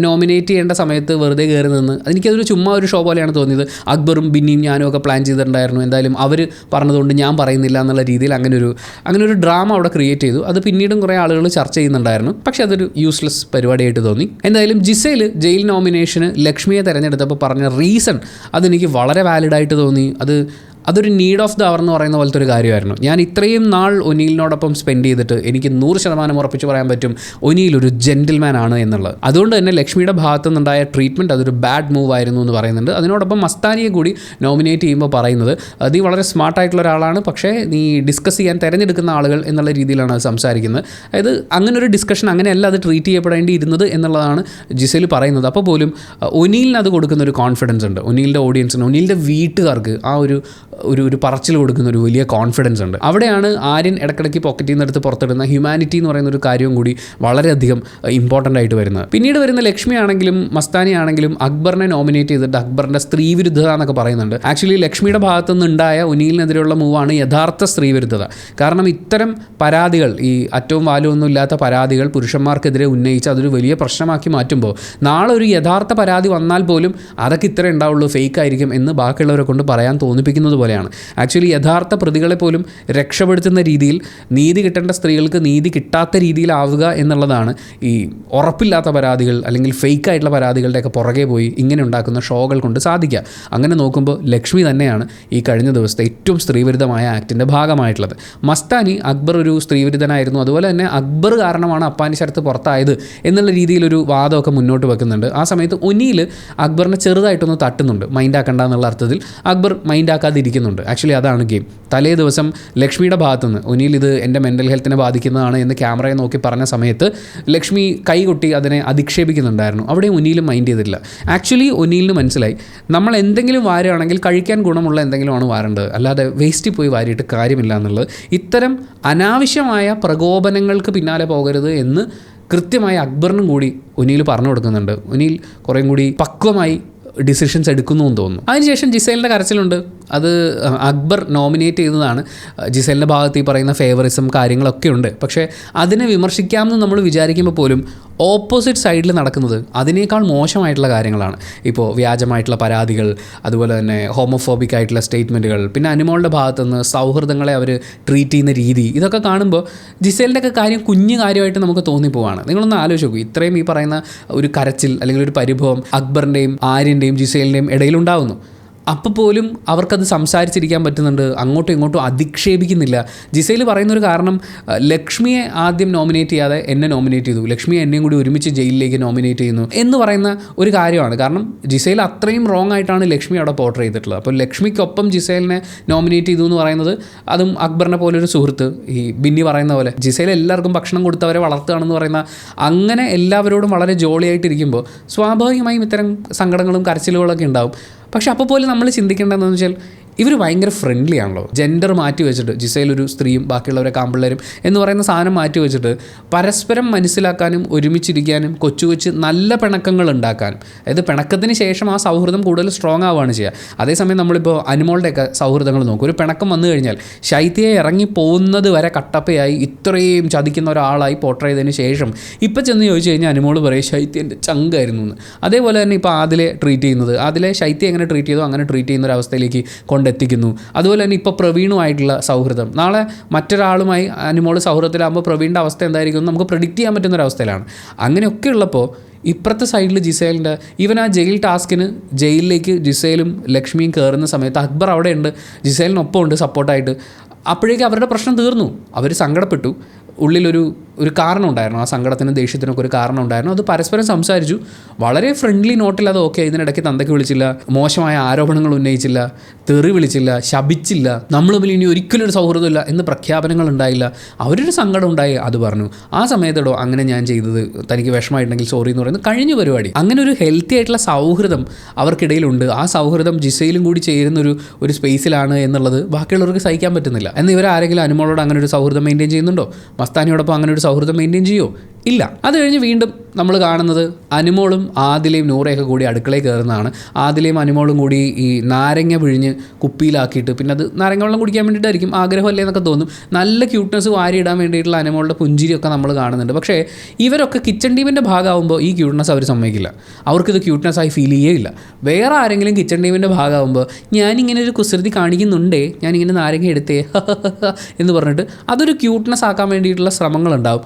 നോമിനേറ്റ് ചെയ്യേണ്ട സമയത്ത് വെറുതെ കയറി നിന്ന് എനിക്കതൊരു ചുമ്മാ ഒരു ഷോ പോലെയാണ് തോന്നിയത്. അക്ബറും ബിന്നിയും ഞാനും ഒക്കെ പ്ലാൻ ചെയ്തിട്ടുണ്ടായിരുന്നു, എന്തായാലും അവർ പറഞ്ഞതുകൊണ്ട് ഞാൻ പറയുന്നില്ല എന്നുള്ള രീതിയിൽ അങ്ങനെ ഒരു ഡ്രാമ അവിടെ ക്രിയേറ്റ് ചെയ്തു. അത് പിന്നീടും കുറേ ആളുകൾ ചർച്ച ചെയ്യുന്നുണ്ടായിരുന്നു. പക്ഷേ അതൊരു യൂസ്ലെസ് പരിപാടിയായിട്ട് തോന്നി. എന്തായാലും ജിസൈൽ ജയിൽ നോമിനേഷന് ലക്ഷ്മിയെ തിരഞ്ഞെടുത്തപ്പോൾ പറഞ്ഞ റീസൺ അതെനിക്ക് വളരെ വാലിഡായിട്ട് തോന്നി. അതൊരു നീഡ് ഓഫ് ദ അവർ എന്ന് പറയുന്ന പോലത്തെ ഒരു കാര്യമായിരുന്നു. ഞാൻ ഇത്രയും നാൾ ഒനീലിനോടൊപ്പം സ്പെൻഡ് ചെയ്തിട്ട് എനിക്ക് 100% ഉറപ്പിച്ച് പറയാൻ പറ്റും ഒനീൽ ഒരു ജെൻറ്റിൽമാൻ ആണ് എന്നുള്ളത്. അതുകൊണ്ട് തന്നെ ലക്ഷ്മിയുടെ ഭാഗത്തു നിന്നുണ്ടായ ട്രീറ്റ്മെൻറ്റ് അതൊരു ബാഡ് മൂവ് ആയിരുന്നു എന്ന് പറയുന്നുണ്ട്. അതിനോടൊപ്പം മസ്താനിയെ കൂടി നോമിനേറ്റ് ചെയ്യുമ്പോൾ പറയുന്നത് നീ വളരെ സ്മാർട്ടായിട്ടുള്ള ഒരാളാണ്, പക്ഷേ നീ ഡിസ്കസ് ചെയ്യാൻ തിരഞ്ഞെടുക്കുന്ന ആളുകൾ എന്നുള്ള രീതിയിലാണ് അത് സംസാരിക്കുന്നത്. അതായത് അങ്ങനൊരു ഡിസ്കഷൻ അങ്ങനെയല്ല അത് ട്രീറ്റ് ചെയ്യപ്പെടേണ്ടിയിരുന്നത് എന്നുള്ളതാണ് ജിസേൽ പറയുന്നത്. അപ്പോൾ പോലും ഒനീലിന് അത് കൊടുക്കുന്ന ഒരു കോൺഫിഡൻസ് ഉണ്ട്. ഒനീലിൻ്റെ ഓഡിയൻസിന്, ഒനീലിൻ്റെ വീട്ടുകാർക്ക് ആ ഒരു പറച്ചിൽ കൊടുക്കുന്ന ഒരു വലിയ കോൺഫിഡൻസ് ഉണ്ട്. അവിടെയാണ് ആര്യൻ ഇടയ്ക്കിടയ്ക്ക് പോക്കറ്റിൽ നിന്ന് എടുത്ത് പുറത്തിടുന്ന ഹ്യൂമാനിറ്റി എന്ന് പറയുന്ന ഒരു കാര്യവും കൂടി വളരെയധികം ഇമ്പോർട്ടൻ്റ് ആയിട്ട് വരുന്നത്. പിന്നീട് വരുന്ന ലക്ഷ്മി ആണെങ്കിലും മസ്താനി ആണെങ്കിലും അക്ബറിനെ നോമിനേറ്റ് ചെയ്തിട്ട് അക്ബറിൻ്റെ സ്ത്രീ വിരുദ്ധത എന്നൊക്കെ പറയുന്നുണ്ട്. ആക്ച്വലി ലക്ഷ്മിയുടെ ഭാഗത്തു നിന്നുണ്ടായ ഒനീലിനെതിരെയുള്ള മൂവാണ് യഥാർത്ഥ സ്ത്രീ വിരുദ്ധത. കാരണം ഇത്തരം പരാതികൾ, ഈ അറ്റവും വാലും ഒന്നും ഇല്ലാത്ത പരാതികൾ പുരുഷന്മാർക്കെതിരെ ഉന്നയിച്ച് അതൊരു വലിയ പ്രശ്നമാക്കി മാറ്റുമ്പോൾ നാളെ ഒരു യഥാർത്ഥ പരാതി വന്നാൽ പോലും അതൊക്കെ ഇത്ര ഉണ്ടാവുള്ളൂ, ഫേക്ക് ആയിരിക്കും എന്ന് ബാക്കിയുള്ളവരെ കൊണ്ട് പറയാൻ തോന്നിപ്പിക്കുന്നത് പോലെയാണ്. ആക്ച്വലി യഥാർത്ഥ പ്രതികളെ പോലും രക്ഷപ്പെടുത്തുന്ന രീതിയിൽ നീതി കിട്ടേണ്ട സ്ത്രീകൾക്ക് നീതി കിട്ടാത്ത രീതിയിലാവുക എന്നുള്ളതാണ് ഈ ഉറപ്പില്ലാത്ത പരാതികൾ അല്ലെങ്കിൽ ഫേക്ക് ആയിട്ടുള്ള പരാതികളുടെയൊക്കെ പുറകെ പോയി ഇങ്ങനെ ഉണ്ടാക്കുന്ന ഷോകൾ കൊണ്ട് സാധിക്കുക. അങ്ങനെ നോക്കുമ്പോൾ ലക്ഷ്മി തന്നെയാണ് ഈ കഴിഞ്ഞ ദിവസത്തെ ഏറ്റവും സ്ത്രീവിരുദ്ധമായ ആക്ടിൻ്റെ ഭാഗമായിട്ടുള്ളത്. മസ്താനി അക്ബർ ഒരു സ്ത്രീവിരുദ്ധനായിരുന്നു, അതുപോലെ തന്നെ അക്ബർ കാരണമാണ് അപ്പാനി ശരത്ത് പുറത്തായത് എന്നുള്ള രീതിയിലൊരു വാദമൊക്കെ മുന്നോട്ട് വെക്കുന്നുണ്ട്. ആ സമയത്ത് ഒനീൽ അക്ബറിനെ ചെറുതായിട്ടൊന്ന് തട്ടുന്നുണ്ട്, മൈൻഡാക്കണ്ട എന്നുള്ള അർത്ഥത്തിൽ. അക്ബർ മൈൻഡാക്കാതിരിക്കുന്നുണ്ട്. ആക്ച്വലി അതാണ് ഗെയിം. തലേ ദിവസം ലക്ഷ്മിയുടെ ഭാഗത്തുനിന്ന് ഒനീൽ ഇത് എൻ്റെ മെൻ്റൽ ഹെൽത്തിനെ ബാധിക്കുന്നതാണ് എന്ന് ക്യാമറയെ നോക്കി പറഞ്ഞ സമയത്ത് ലക്ഷ്മി കൈകൊട്ടി അതിനെ അധിക്ഷേപിക്കുന്നുണ്ടായിരുന്നു. അവിടെ ഒനീലും മൈൻഡ് ചെയ്തിട്ടില്ല. ആക്ച്വലി ഒനീലിന് മനസ്സിലായി നമ്മൾ എന്തെങ്കിലും വാരുകയാണെങ്കിൽ കഴിക്കാൻ ഗുണമുള്ള എന്തെങ്കിലുമാണ് വാരേണ്ടത്, അല്ലാതെ വേസ്റ്റിൽ പോയി വാരിയിട്ട് കാര്യമില്ല എന്നുള്ളത്. ഇത്തരം അനാവശ്യമായ പ്രകോപനങ്ങൾക്ക് പിന്നാലെ പോകരുത് എന്ന് കൃത്യമായി അക്ബറിനും കൂടി ഒനീൽ പറഞ്ഞു കൊടുക്കുന്നുണ്ട്. ഒനീൽ കുറേം കൂടി പക്വമായി ഡിസിഷൻസ് എടുക്കുന്നു എന്ന് തോന്നുന്നു. അതിനുശേഷം ജിസേലിൻ്റെ കരച്ചിലുണ്ട്. അത് അക്ബർ നോമിനേറ്റ് ചെയ്തതാണ്. ജിസേലിൻ്റെ ഭാഗത്ത് ഈ പറയുന്ന ഫേവറിസം കാര്യങ്ങളൊക്കെ ഉണ്ട്. പക്ഷേ അതിനെ വിമർശിക്കാമെന്ന് നമ്മൾ വിചാരിക്കുമ്പോൾ പോലും ഓപ്പോസിറ്റ് സൈഡിൽ നടക്കുന്നത് അതിനേക്കാൾ മോശമായിട്ടുള്ള കാര്യങ്ങളാണ്. ഇപ്പോൾ വ്യാജമായിട്ടുള്ള പരാതികൾ, അതുപോലെ തന്നെ ഹോമോഫോബിക് ആയിട്ടുള്ള സ്റ്റേറ്റ്മെൻറ്റുകൾ, പിന്നെ അനുമോളുടെ ഭാഗത്തുനിന്ന് സൗഹൃദങ്ങളെ അവർ ട്രീറ്റ് ചെയ്യുന്ന രീതി, ഇതൊക്കെ കാണുമ്പോൾ ജിസേലിൻ്റെ ഒക്കെ കാര്യം കുഞ്ഞു കാര്യമായിട്ട് നമുക്ക് തോന്നിപ്പോവാണ്. നിങ്ങളൊന്ന് ആലോചിച്ച് നോക്കൂ, ഇത്രയും ഈ പറയുന്ന ഒരു കരച്ചിൽ അല്ലെങ്കിൽ ഒരു പരിഭവം അക്ബറിൻ്റെയും ആര്യൻ്റെയും ജിസേലിൻ്റെയും ഇടയിലുണ്ടാകുന്നു. അപ്പോൾ പോലും അവർക്കത് സംസാരിച്ചിരിക്കാൻ പറ്റുന്നുണ്ട്, അങ്ങോട്ടും ഇങ്ങോട്ടും അധിക്ഷേപിക്കുന്നില്ല. ജിസയിൽ പറയുന്നൊരു കാരണം, ലക്ഷ്മിയെ ആദ്യം നോമിനേറ്റ് ചെയ്യാതെ എന്നെ നോമിനേറ്റ് ചെയ്തു, ലക്ഷ്മിയെ എന്നെയും കൂടി ഒരുമിച്ച് ജയിലിലേക്ക് നോമിനേറ്റ് ചെയ്യുന്നു എന്ന് പറയുന്ന ഒരു കാര്യമാണ്. കാരണം ജിസയിൽ അത്രയും റോങ് ആയിട്ടാണ് ലക്ഷ്മി അവിടെ പോർട്രേ ചെയ്തിട്ടുള്ളത്. അപ്പോൾ ലക്ഷ്മിക്കൊപ്പം ജിസേലിനെ നോമിനേറ്റ് ചെയ്തു എന്ന് പറയുന്നത്, അതും അക്ബറിനെ പോലൊരു സുഹൃത്ത്, ഈ ബിന്നി പറയുന്ന പോലെ ജിസേൽ എല്ലാവർക്കും ഭക്ഷണം കൊടുത്തവരെ വളർത്തുകയാണെന്ന് പറയുന്ന, അങ്ങനെ എല്ലാവരോടും വളരെ ജോളിയായിട്ടിരിക്കുമ്പോൾ സ്വാഭാവികമായും ഇത്തരം സങ്കടങ്ങളും കരച്ചിലുകളൊക്കെ ഉണ്ടാവും. പക്ഷെ അപ്പോൾ പോലും നമ്മൾ ചിന്തിക്കേണ്ടതെന്ന് വെച്ചാൽ ഇവർ ഭയങ്കര ഫ്രണ്ട്ലി ആണല്ലോ. ജെൻഡർ മാറ്റി വെച്ചിട്ട്, ജിസയിൽ ഒരു സ്ത്രീയും ബാക്കിയുള്ളവരെ ആമ്പിള്ളേരും എന്ന് പറയുന്ന സാധനം മാറ്റി വെച്ചിട്ട് പരസ്പരം മനസ്സിലാക്കാനും ഒരുമിച്ചിരിക്കാനും കൊച്ചു കൊച്ചു നല്ല പിണക്കങ്ങൾ ഉണ്ടാക്കാനും, അതായത് പിണക്കത്തിന് ശേഷം ആ സൗഹൃദം കൂടുതൽ സ്ട്രോങ് ആവുകയാണ് ചെയ്യുക. അതേസമയം നമ്മളിപ്പോൾ അനുമോളുടെയൊക്കെ സൗഹൃദങ്ങൾ നോക്കും. ഒരു പിണക്കം വന്നു കഴിഞ്ഞാൽ ശൈത്യയെ ഇറങ്ങി പോകുന്നത് വരെ കട്ടപ്പയായി ഇത്രയും ചതിക്കുന്ന ഒരാളായി പോർട്രേ ചെയ്തതിന് ശേഷം ഇപ്പം ചെന്ന് ചോദിച്ചു കഴിഞ്ഞാൽ അനുമോൾ പറയും ശൈത്യൻ്റെ ചങ്കായിരുന്നു എന്ന്. അതേപോലെ തന്നെ ഇപ്പോൾ ആദിലെ ട്രീറ്റ് ചെയ്യുന്നത്, ആദിലെ ശൈത്യം എങ്ങനെ ട്രീറ്റ് ചെയ്തോ അങ്ങനെ ട്രീറ്റ് ചെയ്യുന്ന ഒരു അവസ്ഥയിലേക്ക് എത്തിക്കുന്നു. അതുപോലെ തന്നെ ഇപ്പോൾ പ്രവീണുമായിട്ടുള്ള സൗഹൃദം, നാളെ മറ്റൊരാളുമായി അനുമോൾ സൗഹൃദത്തിലാകുമ്പോൾ പ്രവീണിൻ്റെ അവസ്ഥ എന്തായിരിക്കും നമുക്ക് പ്രെഡിക്റ്റ് ചെയ്യാൻ പറ്റുന്നൊരവസ്ഥയിലാണ്. അങ്ങനെയൊക്കെ ഉള്ളപ്പോൾ ഇപ്പുറത്തെ സൈഡിൽ ജിസേലിൻ്റെ ഈവൻ ആ ജയിൽ ടാസ്കിന് ജയിലിലേക്ക് ജിസേലും ലക്ഷ്മിയും കയറുന്ന സമയത്ത് അക്ബർ അവിടെ ഉണ്ട്, ജിസേലിനൊപ്പം ഉണ്ട് സപ്പോർട്ടായിട്ട്. അപ്പോഴേക്കും അവരുടെ പ്രശ്നം തീർന്നു, അവർ സങ്കടപ്പെട്ടു, ഉള്ളിലൊരു കാരണം ഉണ്ടായിരുന്നു, ആ സങ്കടത്തിനും ദേഷ്യത്തിനൊക്കെ ഒരു കാരണം ഉണ്ടായിരുന്നു. അത് പരസ്പരം സംസാരിച്ചു, വളരെ ഫ്രണ്ട്ലി നോട്ടിൽ അത് ഓക്കെ. ഇതിനിടയ്ക്ക് തന്തയ്ക്ക് വിളിച്ചില്ല, മോശമായ ആരോപണങ്ങൾ ഉന്നയിച്ചില്ല, തെറി വിളിച്ചില്ല, ശപിച്ചില്ല, നമ്മൾ തമ്മിൽ ഇനി ഒരിക്കലും ഒരു സൗഹൃദമില്ല എന്ന് പ്രഖ്യാപനങ്ങൾ ഉണ്ടായില്ല. അവരൊരു സങ്കടം ഉണ്ടായി, അത് പറഞ്ഞു. ആ സമയത്തോ അങ്ങനെ ഞാൻ ചെയ്തത് തനിക്ക് വിഷമമായിട്ടുണ്ടെങ്കിൽ സോറി എന്ന് പറയുന്നത് കഴിഞ്ഞ പരിപാടി. അങ്ങനെ ഒരു ഹെൽത്തി ആയിട്ടുള്ള സൗഹൃദം അവർക്കിടയിലുണ്ട്. ആ സൗഹൃദം ജിസയിലും കൂടി ചേരുന്നൊരു സ്പേസിലാണ് എന്നുള്ളത് ബാക്കിയുള്ളവർക്ക് സഹിക്കാൻ പറ്റുന്നില്ല. എന്ന് ഇവരാരെങ്കിലും അനുമോളോട് അങ്ങനെ ഒരു സൗഹൃദം മെയിൻറ്റെയിൻ ചെയ്യുന്നുണ്ടോ? മസ്താനിയോടൊപ്പം അങ്ങനെ ഒരു സൗഹൃദം മെയിൻറ്റെയിൻ ചെയ്യുമോ? ഇല്ല. അത് കഴിഞ്ഞ് വീണ്ടും നമ്മൾ കാണുന്നത് അനുമോളും ആദിലയും നൂറയൊക്കെ കൂടി അടുക്കളയിൽ കയറുന്നതാണ്. ആദിലയും അനുമോളും കൂടി ഈ നാരങ്ങ പിഴിഞ്ഞ് കുപ്പിയിലാക്കിയിട്ട്, പിന്നെ അത് നാരങ്ങ വെള്ളം കുടിക്കാൻ വേണ്ടിയിട്ടായിരിക്കും, ആഗ്രഹമല്ലേ എന്നൊക്കെ തോന്നും. നല്ല ക്യൂട്ട്നെസ് വാരിയിടാൻ വേണ്ടിയിട്ടുള്ള അനുമോളുടെ പുഞ്ചിരിയൊക്കെ നമ്മൾ കാണുന്നുണ്ട്. പക്ഷേ ഇവരൊക്കെ കിച്ചൺ ടീമിൻ്റെ ഭാഗമാകുമ്പോൾ ഈ ക്യൂട്ട്നെസ് അവർ സമ്മതിക്കില്ല. അവർക്കിത് ക്യൂട്ട്നെസ്സായി ഫീൽ ചെയ്യേയില്ല. വേറെ ആരെങ്കിലും കിച്ചൺ ടീമിൻ്റെ ഭാഗമാകുമ്പോൾ ഞാനിങ്ങനെ ഒരു കുസൃതി കാണിക്കുന്നുണ്ടേ, ഞാനിങ്ങനെ നാരങ്ങ എടുത്തേ എന്ന് പറഞ്ഞിട്ട് അതൊരു ക്യൂട്ട്നെസ് ആക്കാൻ വേണ്ടിയിട്ടുള്ള ശ്രമങ്ങളുണ്ടാവും.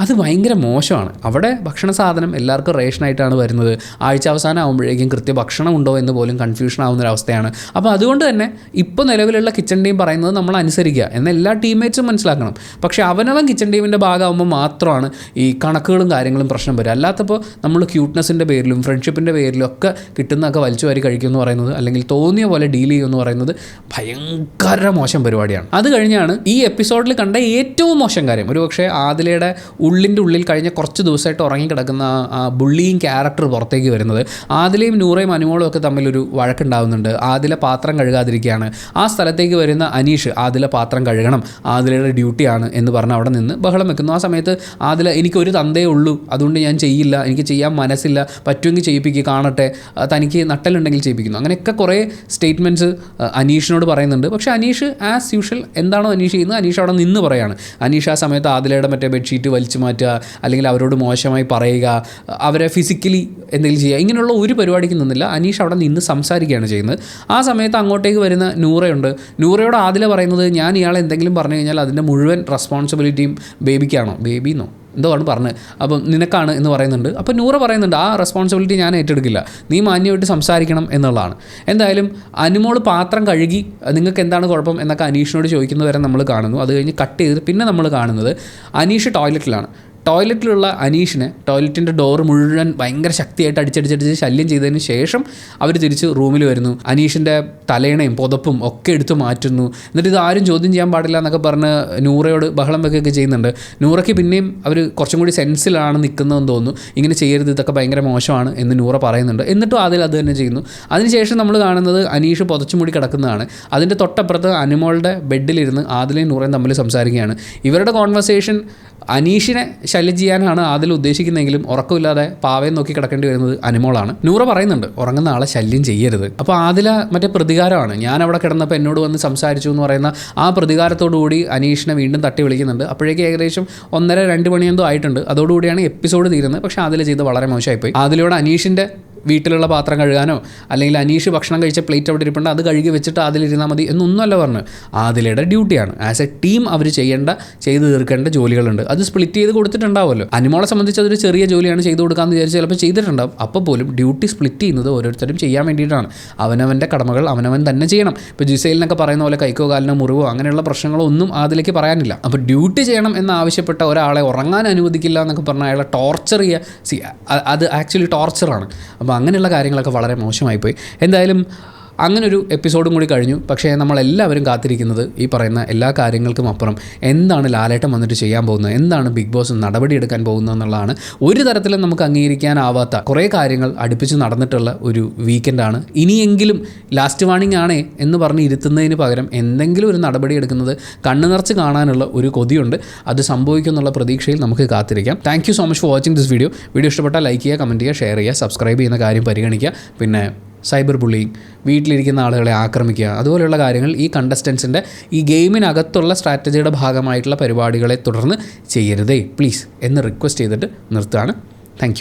അത് ഭയങ്കര മോശമാണ്. അവിടെ ഭക്ഷണ സാധനം എല്ലാവർക്കും റേഷനായിട്ടാണ് വരുന്നത്. ആഴ്ച അവസാനം ആകുമ്പോഴേക്കും കൃത്യ ഭക്ഷണം ഉണ്ടോ എന്ന് പോലും കൺഫ്യൂഷൻ ആവുന്നൊരവസ്ഥയാണ്. അപ്പോൾ അതുകൊണ്ട് തന്നെ ഇപ്പോൾ നിലവിലുള്ള കിച്ചൺ ടീം പറയുന്നത് നമ്മൾ അനുസരിക്കുക എന്ന് എല്ലാ ടീംമേറ്റ്സും മനസ്സിലാക്കണം. പക്ഷേ അവനവൻ കിച്ചൺ ടീമിൻ്റെ ഭാഗമാകുമ്പോൾ മാത്രമാണ് ഈ കണക്കുകളും കാര്യങ്ങളും പ്രശ്നം വരിക. അല്ലാത്തപ്പോൾ നമ്മൾ ക്യൂട്ട്നെസ്സിൻ്റെ പേരിലും ഫ്രണ്ട്ഷിപ്പിൻ്റെ പേരിലും ഒക്കെ കിട്ടുന്നതൊക്കെ വലിച്ചു വാരി കഴിക്കുമെന്ന് പറയുന്നത്, അല്ലെങ്കിൽ തോന്നിയ പോലെ ഡീൽ ചെയ്യുമെന്ന് പറയുന്നത് ഭയങ്കര മോശം പരിപാടിയാണ്. അത് കഴിഞ്ഞാണ് ഈ എപ്പിസോഡിൽ കണ്ട ഏറ്റവും മോശം കാര്യം, ഒരുപക്ഷെ ആദിലയുടെ ഉള്ളിൻ്റെ ഉള്ളിൽ കഴിഞ്ഞ കുറച്ച് ദിവസമായിട്ട് ഉറങ്ങിക്കിടക്കുന്ന ആ ബുള്ളിയും ക്യാരക്ടർ പുറത്തേക്ക് വരുന്നത്. ആദിലയും നൂറയും അനുമോളും ഒക്കെ തമ്മിലൊരു വഴക്കുണ്ടാവുന്നുണ്ട്. ആദില പാത്രം കഴുകാതിരിക്കുകയാണ്. ആ സ്ഥലത്തേക്ക് വരുന്ന അനീഷ് ആദില പാത്രം കഴുകണം, ആദിലയുടെ ഡ്യൂട്ടിയാണ് എന്ന് പറഞ്ഞ് അവിടെ നിന്ന് ബഹളം വെക്കുന്നു. ആ സമയത്ത് ആദില എനിക്കൊരു തന്തേ ഉള്ളൂ, അതുകൊണ്ട് ഞാൻ ചെയ്യില്ല, എനിക്ക് ചെയ്യാൻ മനസ്സില്ല, പറ്റുമെങ്കിൽ ചെയ്യിപ്പിക്കുക, കാണട്ടെ, തനിക്ക് നട്ടലുണ്ടെങ്കിൽ ചെയ്യിപ്പിക്കുന്നു. അങ്ങനെയൊക്കെ കുറേ സ്റ്റേറ്റ്മെൻറ്റ്സ് അനീഷിനോട് പറയുന്നുണ്ട്. പക്ഷേ അനീഷ് ആസ് യൂഷ്വൽ എന്താണോ അനീഷ് ചെയ്യുന്നത് അനീഷ് അവിടെ നിന്ന് പറയുകയാണ്. അനീഷ് ആ സമയത്ത് ആദിലയുടെ മറ്റേ ബെഡ്ഷീറ്റ് വലിച്ചു മാറ്റുക, അല്ലെങ്കിൽ അവരോട് മോശമായി പറയുക, അവരെ ഫിസിക്കലി എന്തെങ്കിലും ചെയ്യുക, ഇങ്ങനെയുള്ള ഒരു പരിപാടിക്ക് നിന്നില്ല. അനീഷ് അവിടെ നിന്ന് സംസാരിക്കുകയാണ് ചെയ്യുന്നത്. ആ സമയത്ത് അങ്ങോട്ടേക്ക് വരുന്ന നൂറയുണ്ട്. നൂറയോട് ആദില പറയുന്നത് ഞാൻ ഇയാളെ എന്തെങ്കിലും പറഞ്ഞു കഴിഞ്ഞാൽ അതിൻ്റെ മുഴുവൻ റെസ്പോൺസിബിലിറ്റിയും ബേബിക്കാണോ, ബേബിന്നോ എന്തോ ആണ് പറഞ്ഞത്, അപ്പം നിനക്കാണ് എന്ന് പറയുന്നുണ്ട്. അപ്പോൾ നൂറ പറയുന്നുണ്ട് ആ റെസ്പോൺസിബിലിറ്റി ഞാൻ ഏറ്റെടുക്കില്ല, നീ മാന്യമായിട്ട് സംസാരിക്കണം എന്നുള്ളതാണ്. എന്തായാലും അനുമോൾ പാത്രം കഴുകി നിങ്ങൾക്ക് എന്താണ് കുഴപ്പം എന്നൊക്കെ അനീഷിനോട് ചോദിക്കുന്നത് വരെ നമ്മൾ കാണുന്നു. അത് കഴിഞ്ഞ് കട്ട് ചെയ്ത് പിന്നെ നമ്മൾ കാണുന്നത് അനീഷ് ടോയ്ലറ്റിലാണ്. ടോയ്ലറ്റിലുള്ള അനീഷിനെ ടോയ്ലറ്റിൻ്റെ ഡോറ് മുഴുവൻ ഭയങ്കര ശക്തിയായിട്ട് അടിച്ചടിച്ചടിച്ച് ശല്യം ചെയ്തതിന് ശേഷം അവർ തിരിച്ച് റൂമിൽ വരുന്നു. അനീഷിൻ്റെ തലയണയും പുതപ്പും ഒക്കെ എടുത്ത് മാറ്റുന്നു. എന്നിട്ട് ഇത് ആരും ചോദ്യം ചെയ്യാൻ പാടില്ല എന്നൊക്കെ പറഞ്ഞ് നൂറയോട് ബഹളം വെക്കുകയൊക്കെ ചെയ്യുന്നുണ്ട്. നൂറയ്ക്ക് പിന്നെയും അവർ കുറച്ചും കൂടി സെൻസിലാണ് നിൽക്കുന്നതെന്ന് തോന്നുന്നു. ഇങ്ങനെ ചെയ്യരുത്, ഇതൊക്കെ ഭയങ്കര മോശമാണ് എന്ന് നൂറ പറയുന്നുണ്ട്. എന്നിട്ടും അതിൽ അത് തന്നെ ചെയ്യുന്നു. അതിനുശേഷം നമ്മൾ കാണുന്നത് അനീഷ് പുതച്ചു മൂടി കിടക്കുന്നതാണ്. അതിൻ്റെ തൊട്ടപ്പുറത്ത് അനുമോളുടെ ബെഡിലിരുന്ന് ആദിലയും നൂറയും തമ്മിൽ സംസാരിക്കുകയാണ്. ഇവരുടെ കോൺവെർസേഷൻ അനീഷിനെ ശല്യം ചെയ്യാനാണ് ആദിൽ ഉദ്ദേശിക്കുന്നതെങ്കിലും ഉറക്കമില്ലാതെ പാവയും നോക്കി കിടക്കേണ്ടി വരുന്നത് അനുമോളാണ്. നൂറ പറയുന്നുണ്ട് ഉറങ്ങുന്ന ആളെ ശല്യം ചെയ്യരുത്. അപ്പോൾ ആദില മറ്റേ പ്രതികാരമാണ്, ഞാൻ അവിടെ കിടന്നപ്പോൾ എന്നോട് വന്ന് സംസാരിച്ചു എന്ന് പറയുന്ന ആ പ്രതികാരത്തോടുകൂടി അനീഷിനെ വീണ്ടും തട്ടി വിളിക്കുന്നുണ്ട്. അപ്പോഴേക്കും ഏകദേശം 1:30-2 മണിയെന്തോ ആയിട്ടുണ്ട്. അതോടുകൂടിയാണ് എപ്പിസോഡ് തീരുന്നത്. പക്ഷേ ആദില ചെയ്ത് വളരെ മോശമായിപ്പോയി. ആദിലയോട് അനീഷിൻ്റെ വീട്ടിലുള്ള പാത്രം കഴുകാനോ അല്ലെങ്കിൽ അനീഷ് ഭക്ഷണം കഴിച്ച പ്ലേറ്റ് അവിടെ ഇരിപ്പുണ്ട് അത് കഴുകി വെച്ചിട്ട് അതിലിരുന്നാൽ മതി എന്നൊന്നുമല്ല പറഞ്ഞു. ആദിലയുടെ ഡ്യൂട്ടിയാണ്. ആസ് എ ടീം അവർ ചെയ്ത് തീർക്കേണ്ട ജോലികളുണ്ട്. അത് സ്പ്ലിറ്റ് ചെയ്ത് കൊടുത്തിട്ടുണ്ടാവുമല്ലോ. അനിമോളെ സംബന്ധിച്ച് അതൊരു ചെറിയ ജോലിയാണ്, ചെയ്ത് കൊടുക്കാമെന്ന് വിചാരിച്ച് ചിലപ്പോൾ ചെയ്തിട്ടുണ്ടാവും. അപ്പോൾ പോലും ഡ്യൂട്ടി സ്പ്ലിറ്റ് ചെയ്യുന്നത് ഓരോരുത്തരും ചെയ്യാൻ വേണ്ടിയിട്ടാണ്. അവനവൻ്റെ കടമകൾ അവനവൻ തന്നെ ചെയ്യണം. ഇപ്പോൾ ജിസൈലിനൊക്കെ പറയുന്ന പോലെ കൈക്കോ കാലിനോ മുറിവോ അങ്ങനെയുള്ള പ്രശ്നങ്ങളോ ഒന്നും അതിലേക്ക് പറയാനില്ല. അപ്പോൾ ഡ്യൂട്ടി ചെയ്യണം എന്നാവശ്യപ്പെട്ട ഒരാളെ ഉറങ്ങാൻ അനുവദിക്കില്ല എന്നൊക്കെ പറഞ്ഞാൽ അയാളെ ടോർച്ചർ ചെയ്യുക, അത് ആക്ച്വലി ടോർച്ചറാണ്. അപ്പോൾ അങ്ങനെയുള്ള കാര്യങ്ങളൊക്കെ വളരെ മോശമായിപ്പോയി. എന്തായാലും അങ്ങനൊരു എപ്പിസോഡും കൂടി കഴിഞ്ഞു. പക്ഷേ നമ്മളെല്ലാവരും കാത്തിരിക്കുന്നത് ഈ പറയുന്ന എല്ലാ കാര്യങ്ങൾക്കും അപ്പുറം എന്താണ് ലാലേട്ടൻ വന്നിട്ട് ചെയ്യാൻ പോകുന്നത്, എന്താണ് ബിഗ് ബോസ് നടപടിയെടുക്കാൻ പോകുന്നത് എന്നുള്ളതാണ്. ഒരു തരത്തിലും നമുക്ക് അംഗീകരിക്കാനാവാത്ത കുറേ കാര്യങ്ങൾ അടുപ്പിച്ച് നടന്നിട്ടുള്ള ഒരു വീക്കെൻഡാണ്. ഇനിയെങ്കിലും ലാസ്റ്റ് വാണിംഗ് ആണേ എന്ന് പറഞ്ഞ് ഇരുത്തുന്നതിന് പകരം എന്തെങ്കിലും ഒരു നടപടി എടുക്കുന്നത് കണ്ണു നിറച്ച് കാണാനുള്ള ഒരു കൊതിയുണ്ട്. അത് സംഭവിക്കും എന്നുള്ള പ്രതീക്ഷയിൽ നമുക്ക് കാത്തിരിക്കാം. Thank you so much for watching this video. Video ഇഷ്ടപ്പെട്ടാൽ ലൈക്ക് ചെയ്യുക, കമൻറ്റ് ചെയ്യുക, ഷെയർ ചെയ്യുക, സബ്സ്ക്രൈബ് ചെയ്യുന്ന കാര്യം പരിഗണിക്കുക. പിന്നെ സൈബർ ബുള്ളിങ്, വീട്ടിലിരിക്കുന്ന ആളുകളെ ആക്രമിക്കുക, അതുപോലെയുള്ള കാര്യങ്ങൾ ഈ കണ്ടസ്റ്റൻസിൻ്റെ ഈ ഗെയിമിനകത്തുള്ള സ്ട്രാറ്റജിയുടെ ഭാഗമായിട്ടുള്ള പരിപാടികളെ തുടർന്ന് ചെയ്യരുതേ പ്ലീസ് എന്ന് റിക്വസ്റ്റ് ചെയ്തിട്ട് നിർത്തുകയാണ്. Thank you.